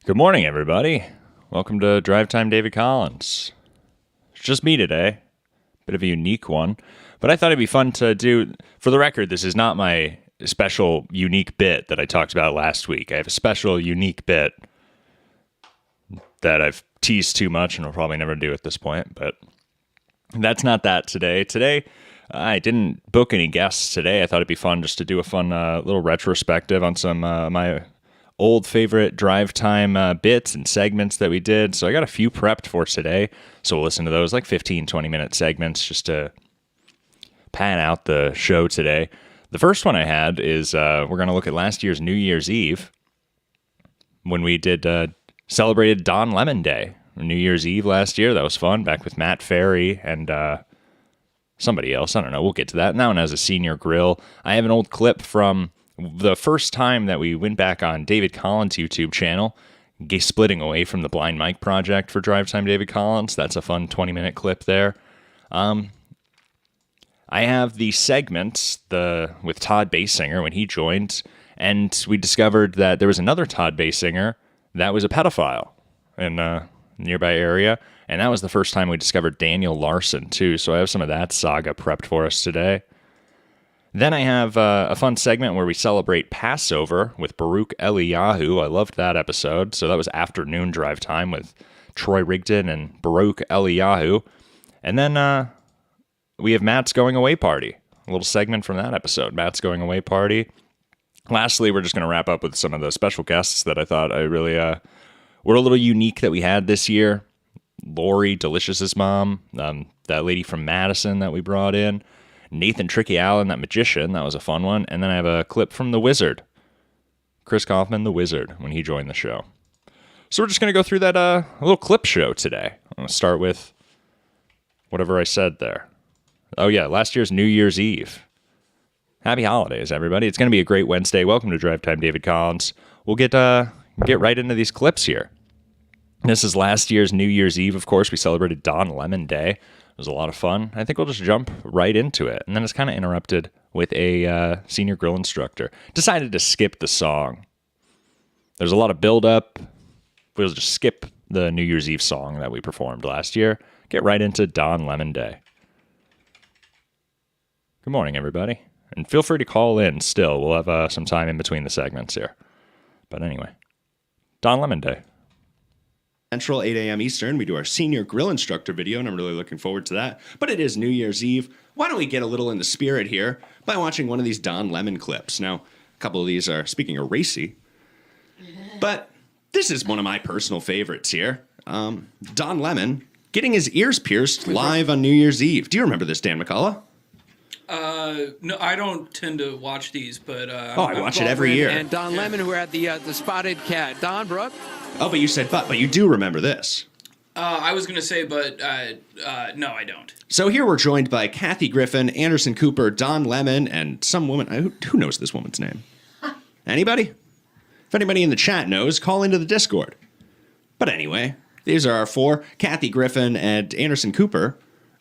Good morning, everybody. Welcome to Drive Time David Collins. It's just me today. Bit of a unique one. But I thought it'd be fun to do. For the record, this is not my special unique bit that I talked about last week. I have a special unique bit that I've teased too much and will probably never do at this point. But that's not that today. Today, I didn't book any guests today. I thought it'd be fun just to do a fun little retrospective on some my old favorite drive time bits and segments that we did. So I got a few prepped for today. So we'll listen to those like 15, 20-minute segments just to pan out the show today. The first one I had is we're going to look at last year's New Year's Eve when we did celebrated Don Lemon Day. New Year's Eve last year. That was fun. Back with Matt Ferry and somebody else. I don't know. We'll get to that. And that one has a senior grill. I have an old clip from the first time that we went back on David Collins' YouTube channel, splitting away from the Blind Mike project for Drive Time David Collins. That's a fun 20-minute clip there. I have the segment with Todd Basinger when he joined, and we discovered that there was another Todd Basinger that was a pedophile in a nearby area, and that was the first time we discovered Daniel Larson, too. So I have some of that saga prepped for us today. Then I have a fun segment where we celebrate Passover with Baruch Eliyahu. I loved that episode. So that was afternoon drive time with Troy Rigdon and Baruch Eliyahu. And then we have Matt's Going Away Party, a little segment from that episode, Matt's Going Away Party. Lastly, we're just going to wrap up with some of the special guests that I thought I really were a little unique that we had this year. Lori Delicious's mom, that lady from Madison that we brought in. Nathan Tricky Allen, that magician, that was a fun one. And then I have a clip from The Wizard, Chris Kaufman, The Wizard, when he joined the show. So we're just going to go through that little clip show today. I'm going to start with whatever I said there. Oh yeah, last year's New Year's Eve. Happy holidays, everybody. It's going to be a great Wednesday. Welcome to Drive Time David Collins. We'll get right into these clips here. This is last year's New Year's Eve, of course. We celebrated Don Lemon Day. It was a lot of fun. I think we'll just jump right into it. And then it's kind of interrupted with a senior grill instructor. Decided to skip the song. There's a lot of build-up. We'll just skip the New Year's Eve song that we performed last year. Get right into Don Lemon Day. Good morning, everybody. And feel free to call in still. We'll have some time in between the segments here. But anyway, Don Lemon Day. Central, 8 a.m. Eastern, we do our senior grill instructor video, and I'm really looking forward to that. But it is New Year's Eve. Why don't we get a little in the spirit here by watching one of these Don Lemon clips? Now, a couple of these are, speaking of racy, but this is one of my personal favorites here. Don Lemon getting his ears pierced live on New Year's Eve. Do you remember this, Dan McCullough? No, I don't tend to watch these, but I watch it every year. And Don Lemon, who had the spotted cat. Don Brooke? Oh, but you said but you do remember this. I was going to say, but no, I don't. So here we're joined by Kathy Griffin, Anderson Cooper, Don Lemon, and some woman. Who knows this woman's name? Anybody? If anybody in the chat knows, call into the Discord. But anyway, these are our four. Kathy Griffin and Anderson Cooper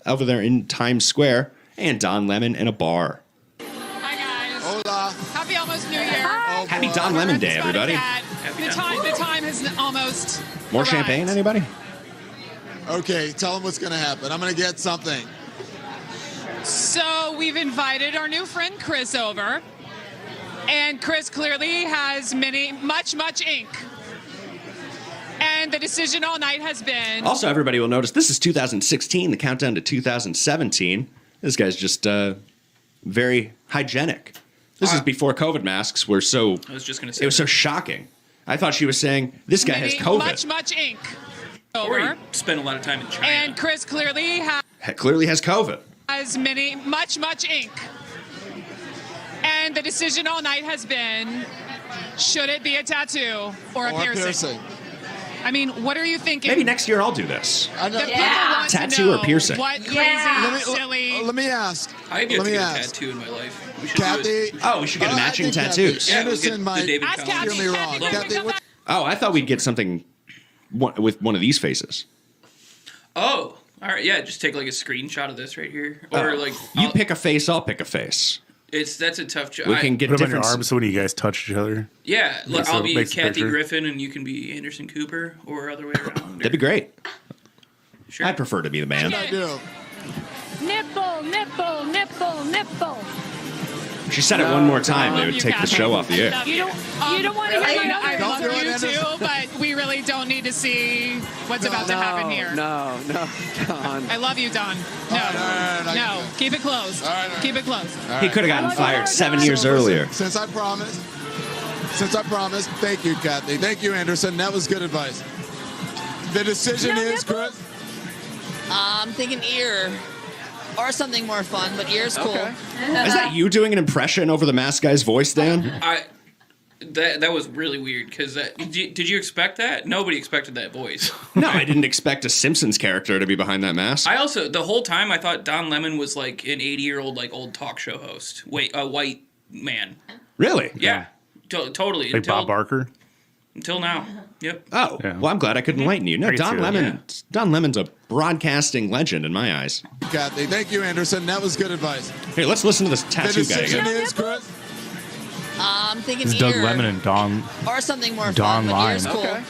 over there in Times Square, and Don Lemon in a bar. Hi, guys. Hola. Happy almost New Year. Happy Don Lemon Day, everybody. The time is almost More arrived. champagne, anybody? Okay, tell them what's going to happen. I'm going to get something. So we've invited our new friend Chris over. And Chris clearly has much ink. And the decision all night has been... Also, everybody will notice this is 2016, the countdown to 2017. This guy's just very hygienic. This is before COVID masks were so... I was just going to say... It was so shocking. I thought she was saying, this guy has COVID. Much ink. Or Over. he spent a lot of time in China. And Chris clearly Clearly has COVID. has much ink. And the decision all night has been, should it be a tattoo or a piercing? I mean, what are you thinking? Maybe next year I'll do this. I know. The people want Tattoo to know or piercing? What crazy, silly... Let me ask. I have yet Let to me get a ask. tattoo in my life. We should do Kathy. it. Oh, we should get I matching think tattoos. Kathy Yeah, we'll Anderson get might the David Ask Collins. Kathy. Hear me wrong. Kathy, what- Oh, I thought we'd get something with one of these faces. Oh, all right. Yeah, just take like a screenshot of this right here. Or like... You pick a face, I'll pick a face. That's a tough job. We can get Put them on different your arms so when you guys touch each other. Yeah, Makes I'll a- be makes a Kathy picture. Griffin, and you can be Anderson Cooper, or other way around. That'd be great. Sure. I'd prefer to be the man. I do. Nipple, nipple, nipple, nipple. She said it one more time, Love they would you, take the Kathy. show off the air. You don't want to hear my I other love Don't do it, you Anderson. too, but we really don't need to see what's about to happen here. No, Don. I love you, Don. No, All right, no, keep it close. All right. Keep it close. He could have gotten fired 7 years earlier. Since I promised, thank you, Kathy. Thank you, Anderson. That was good advice. The decision is, Chris. I'm thinking ear. Or something more fun, but ear's cool. Okay. Is that you doing an impression over the masked guy's voice, Dan? That was really weird because did you expect that? Nobody expected that voice. No, I didn't expect a Simpsons character to be behind that mask. I also the whole time I thought Don Lemon was like an 80-year-old like old talk show host. Wait, a white man. Really? Yeah, totally. Like Bob Barker. Until now. Yep. Oh, Yeah. well, I'm glad I couldn't enlighten you. No, I can Don see that. Lemon. Don Lemon's a broadcasting legend in my eyes. Kathy, thank you, Anderson. That was good advice. Hey, let's listen to this The tattoo guy decision again. is, Chris. I'm thinking This is ear. Doug Lemon and Don. Or something more Don fun, but Line. ear's cool. Okay.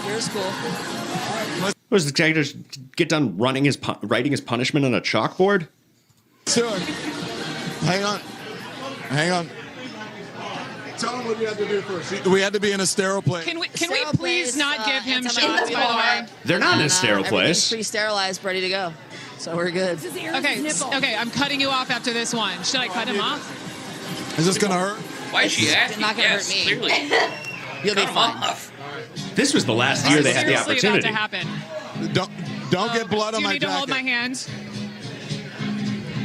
Ear's cool. Was the guy just get done writing his punishment on a chalkboard? Soon. Hang on. Tell him what we have to do first. We had to be in a sterile place. Can we Sterile please place, not give him antimicrobial. shots, by the way? They're not in a And, sterile everything's place. pre-sterilized, ready to go. So we're good. Okay, I'm cutting you off after this one. Should I cut him off? Is this going to hurt? Why is she asking? not gonna Yes, hurt me. clearly. You'll be Cut him fine. off. This was the last year they had the Seriously about opportunity. to happen. Don't get blood Do on you my need to hold my jacket. hand?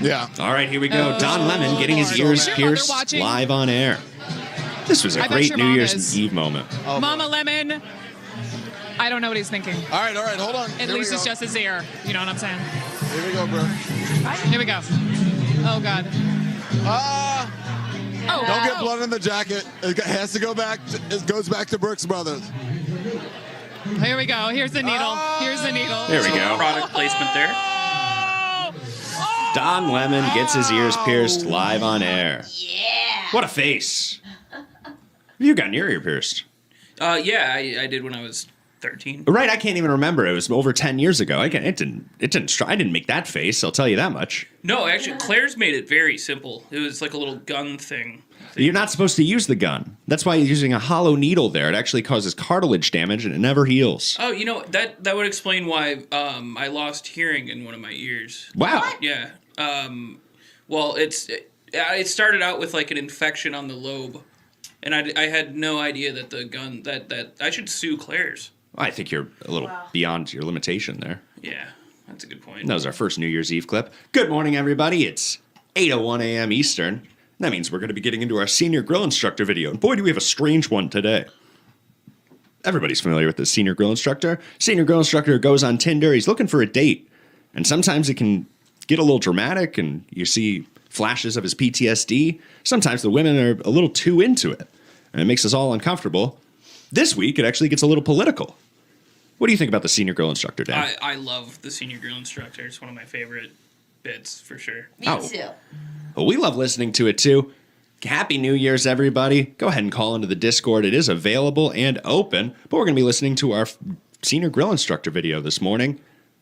Yeah. All right, here we go. Oh, Don Lemon getting his Lord. ears Is your mother pierced watching? live on air. This was a I bet great your New mom Year's is. Eve moment. Mama Lemon. I don't know what he's thinking. All right, hold on. At Here least we it's go. just his ear. You know what I'm saying? Here we go, bro. Here we go. Oh, God. Oh, Don't get blood on the jacket. It has to go back. It goes back to Brooks Brothers. Here we go. Here's the needle. Here's the needle. There we go. Product placement there. Don Lemon gets his ears pierced live on air. Yeah. What a face. You got your ear pierced. Yeah, I did when I was 13. Right, I can't even remember. It was over 10 years ago. I didn't make that face, I'll tell you that much. No, actually, Claire's made it very simple. It was like a little gun thing. You're not supposed to use the gun. That's why you're using a hollow needle there. It actually causes cartilage damage and it never heals. Oh, you know, that would explain why I lost hearing in one of my ears. Wow. Yeah. Well, it started out with like an infection on the lobe, and I had no idea that the gun that I should sue Claire's. I think you're a little beyond your limitation there. Yeah, that's a good point. That was our first New Year's Eve clip. Good morning, everybody. It's 8:01 a.m. Eastern. That means we're going to be getting into our senior grill instructor video. And boy, do we have a strange one today. Everybody's familiar with the senior grill instructor. Senior grill instructor goes on Tinder. He's looking for a date. And sometimes it can get a little dramatic and you see flashes of his PTSD. Sometimes the women are a little too into it. And it makes us all uncomfortable. This week, it actually gets a little political. What do you think about the senior grill instructor, Dan? I love the senior grill instructor. It's one of my favorite bits for sure. Me too. Well, we love listening to it too. Happy New Year's, everybody. Go ahead and call into the Discord. It is available and open, but we're going to be listening to our senior grill instructor video this morning.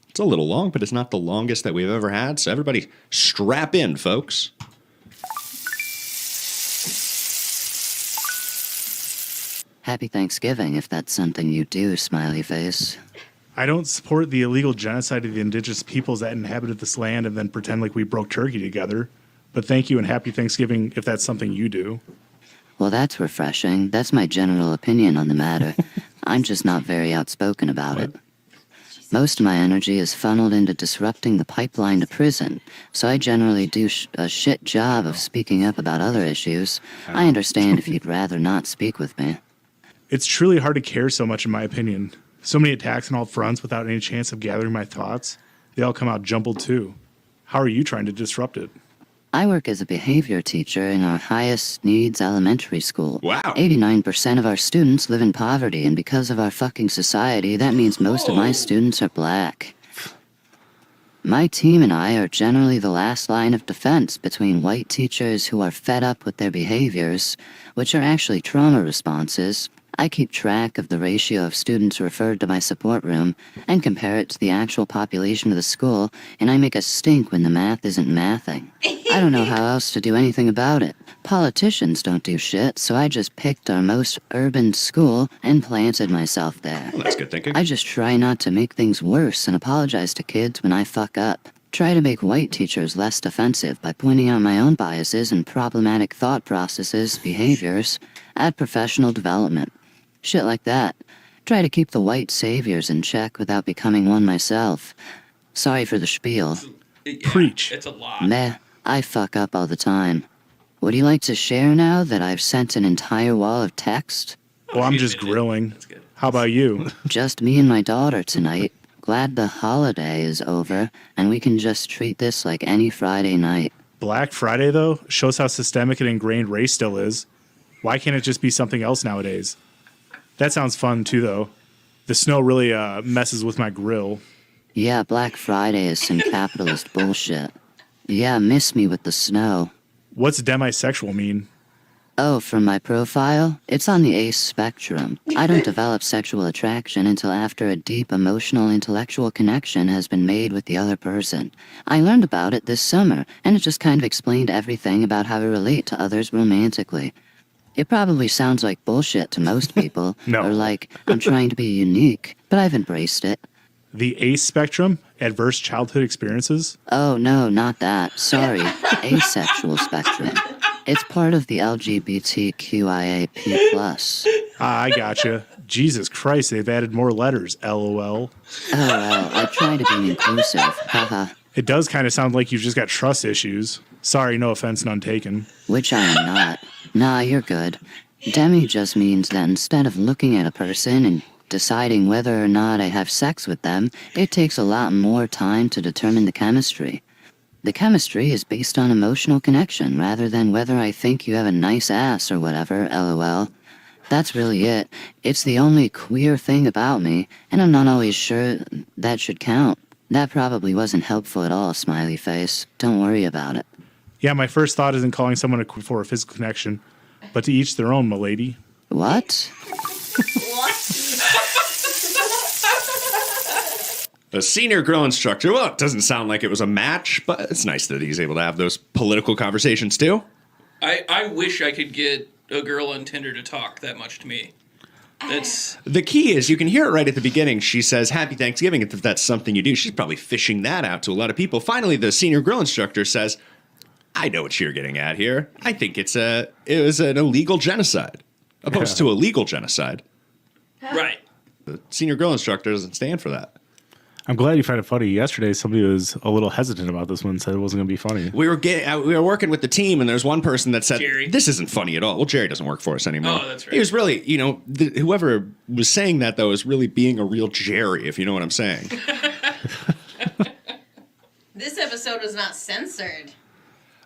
It's a little long, but it's not the longest that we've ever had, so everybody strap in, folks. Happy Thanksgiving, if that's something you do, smiley face. I don't support the illegal genocide of the indigenous peoples that inhabited this land and then pretend like we broke Turkey together. But thank you and happy Thanksgiving if that's something you do. Well, that's refreshing. That's my general opinion on the matter. I'm just not very outspoken about it. Most of my energy is funneled into disrupting the pipeline to prison, so I generally do a shit job of speaking up about other issues. I understand if you'd rather not speak with me. It's truly hard to care so much, in my opinion. So many attacks on all fronts without any chance of gathering my thoughts. They all come out jumbled too. How are you trying to disrupt it? I work as a behavior teacher in our highest needs elementary school. Wow. 89% of our students live in poverty, and because of our fucking society, that means most of my students are black. My team and I are generally the last line of defense between white teachers who are fed up with their behaviors, which are actually trauma responses. I keep track of the ratio of students referred to my support room and compare it to the actual population of the school, and I make a stink when the math isn't mathing. I don't know how else to do anything about it. Politicians don't do shit, so I just picked our most urban school and planted myself there. Well, that's good thinking. I just try not to make things worse and apologize to kids when I fuck up. Try to make white teachers less defensive by pointing out my own biases and problematic thought processes, behaviors, at professional development. Shit like that. Try to keep the white saviors in check without becoming one myself. Sorry for the spiel. Preach. It's a lot. Meh, I fuck up all the time. Would you like to share now that I've sent an entire wall of text? Well, I'm just grilling. How about you? Just me and my daughter tonight. Glad the holiday is over, and we can just treat this like any Friday night. Black Friday, though, shows how systemic and ingrained race still is. Why can't it just be something else nowadays? That sounds fun, too, though. The snow really messes with my grill. Yeah, Black Friday is some capitalist bullshit. Yeah, miss me with the snow. What's demisexual mean? Oh, from my profile? It's on the ace spectrum. I don't develop sexual attraction until after a deep emotional intellectual connection has been made with the other person. I learned about it this summer, and it just kind of explained everything about how to relate to others romantically. It probably sounds like bullshit to most people, No. or like I'm trying to be unique, but I've embraced it. The ACE spectrum? Adverse childhood experiences? Oh, no, not that. Sorry. Asexual spectrum. It's part of the LGBTQIAP+. I gotcha. Jesus Christ, they've added more letters. LOL. Oh, well, I try to be inclusive. Haha. It does kind of sound like you've just got trust issues. Sorry, no offense, none taken. Which I am not. Nah, you're good. Demi just means that instead of looking at a person and deciding whether or not I have sex with them, it takes a lot more time to determine the chemistry. The chemistry is based on emotional connection rather than whether I think you have a nice ass or whatever, lol. That's really it. It's the only queer thing about me, and I'm not always sure that should count. That probably wasn't helpful at all, smiley face. Don't worry about it. Yeah, my first thought isn't calling someone for a physical connection, but to each their own, milady. What? A senior grill instructor. Well, it doesn't sound like it was a match, but it's nice that he's able to have those political conversations too. I wish I could get a girl on Tinder to talk that much to me. That's The key is you can hear it right at the beginning. She says, "Happy Thanksgiving," if that's something you do. She's probably fishing that out to a lot of people. Finally, the senior grill instructor says, "I know what you're getting at here. I think it was an illegal genocide, opposed to a legal genocide." right. The senior grill instructor doesn't stand for that. I'm glad you find it funny. Yesterday, somebody was a little hesitant about this one, said it wasn't going to be funny. We were working with the team, and there's one person that said, Jerry. "This isn't funny at all." Well, Jerry doesn't work for us anymore. Oh, that's right. He was really, whoever was saying that though is really being a real Jerry, if you know what I'm saying. This episode was not censored.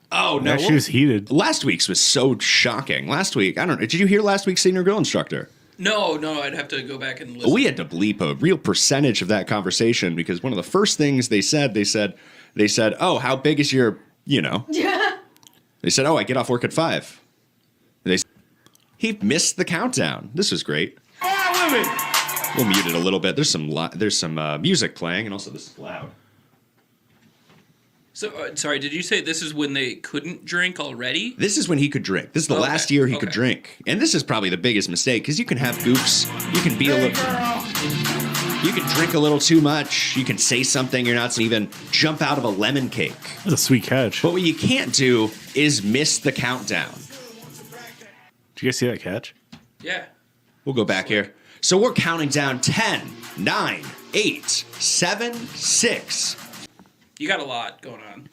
Oh no, Yeah, she was heated. Last week's was so shocking. Last week, I don't know. Did you hear last week's senior grill instructor? No, I'd have to go back and listen. We had to bleep a real percentage of that conversation because one of the first things they said, "Oh, how big is your, Yeah. They said, "Oh, I get off work at 5." He missed the countdown. This was great. We'll mute it a little bit. There's some music playing, and also this is loud. So, sorry, did you say this is when they couldn't drink already? This is when he could drink. This is the last year he could drink. And this is probably the biggest mistake because you can have goofs. You can be you can drink a little too much. You can say something you're not, even jump out of a lemon cake. That's a sweet catch. But what you can't do is miss the countdown. Did you guys see that catch? Yeah. We'll go back here. So we're counting down 10, 9, 8, 7, 6. You got a lot going on.